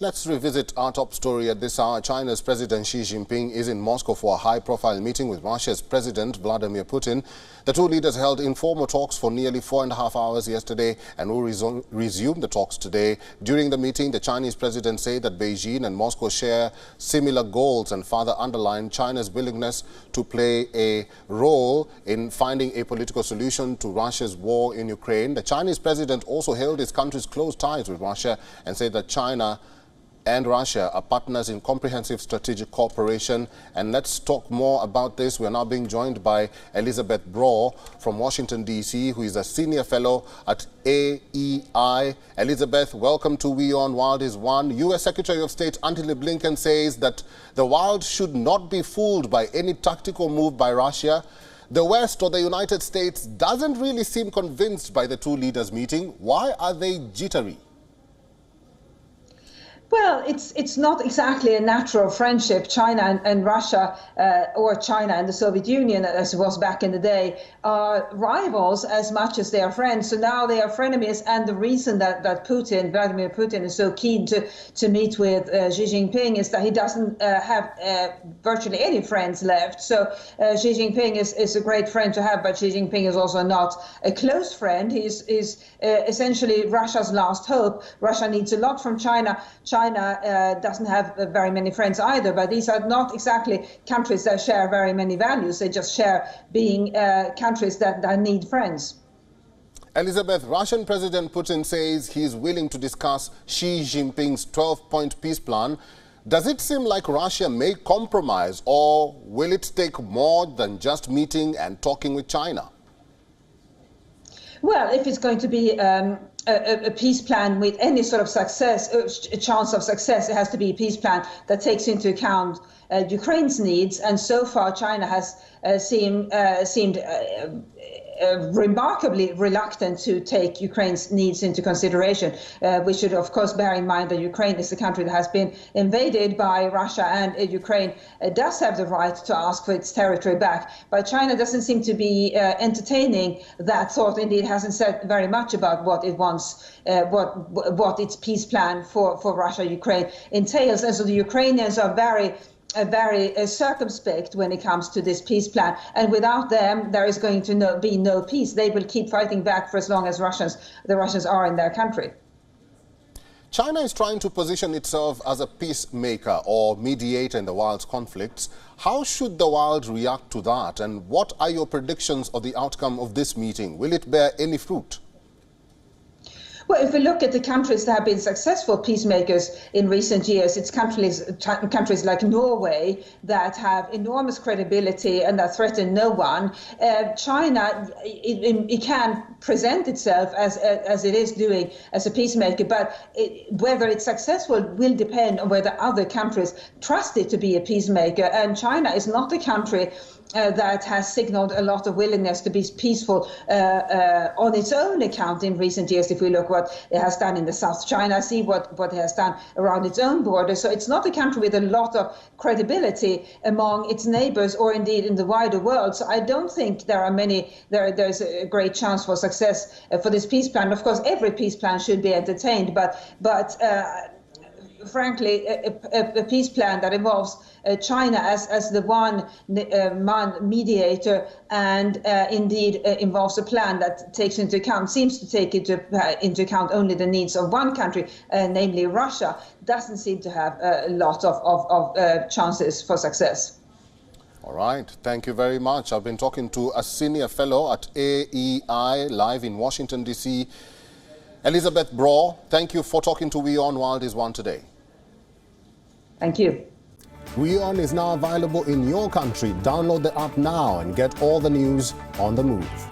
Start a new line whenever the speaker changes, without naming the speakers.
Let's revisit our top story at this hour. China's President Xi Jinping is in Moscow for a high-profile meeting with Russia's President Vladimir Putin. The two leaders held informal talks for nearly 4.5 hours yesterday and will resume the talks today. During the meeting, the Chinese president said that Beijing and Moscow share similar goals and further underlined China's willingness to play a role in finding a political solution to Russia's war in Ukraine. The Chinese president also hailed his country's close ties with Russia and said that China and Russia are partners in comprehensive strategic cooperation. And let's talk more about this. We are now being joined by Elizabeth Braw from Washington, D.C., who is a senior fellow at AEI. Elizabeth, welcome to WION World is One. U.S. Secretary of State Antony Blinken says that the world should not be fooled by any tactical move by Russia. The West or the United States doesn't really seem convinced by the two leaders meeting. Why are they jittery?
Well, it's not exactly a natural friendship. China and Russia, or China and the Soviet Union, as it was back in the day, are rivals as much as they are friends. So now they are frenemies. And the reason that Vladimir Putin, is so keen to meet with Xi Jinping is that he doesn't have virtually any friends left. So Xi Jinping is a great friend to have, but Xi Jinping is also not a close friend. He's essentially Russia's last hope. Russia needs a lot from China. China doesn't have very many friends either, but these are not exactly countries that share very many values. They just share being countries that need friends.
Elizabeth, Russian President Putin says he's willing to discuss Xi Jinping's 12-point peace plan. Does it seem like Russia may compromise, or will it take more than just meeting and talking with China?
Well, if it's going to be a peace plan with any sort of success, a chance of success, it has to be a peace plan that takes into account Ukraine's needs. And so far, China has seemed remarkably reluctant to take Ukraine's needs into consideration. We should, of course, bear in mind that Ukraine is a country that has been invaded by Russia, and Ukraine does have the right to ask for its territory back. But China doesn't seem to be entertaining that thought. Indeed, hasn't said very much about what it wants, what its peace plan for Russia-Ukraine entails. And so the Ukrainians are very circumspect when it comes to this peace plan, and without them there is going to be no peace. They will keep fighting back for as long as the Russians are in their country.
China is trying to position itself as a peacemaker or mediator in the world's conflicts. How should the world react to that, and what are your predictions of the outcome of this meeting? Will it bear any fruit?
Well, if we look at the countries that have been successful peacemakers in recent years, it's countries like Norway that have enormous credibility and that threaten no one. China, it can present itself as it is doing as a peacemaker, but whether it's successful will depend on whether other countries trust it to be a peacemaker. And China is not a country that has signaled a lot of willingness to be peaceful on its own account in recent years. If we look what it has done in the South China Sea, what it has done around its own borders. So it's not a country with a lot of credibility among its neighbors or indeed in the wider world. So I don't think there's a great chance for success for this peace plan. Of course, every peace plan should be entertained, but frankly, a peace plan that involves China as the one mediator and indeed involves a plan that seems to take into account only the needs of one country, namely Russia, doesn't seem to have a lot of chances for success.
All right. Thank you very much. I've been talking to a senior fellow at AEI live in Washington, D.C., Elizabeth Braw. Thank you for talking to WION World is One today.
Thank you.
WION is now available in your country. Download the app now and get all the news on the move.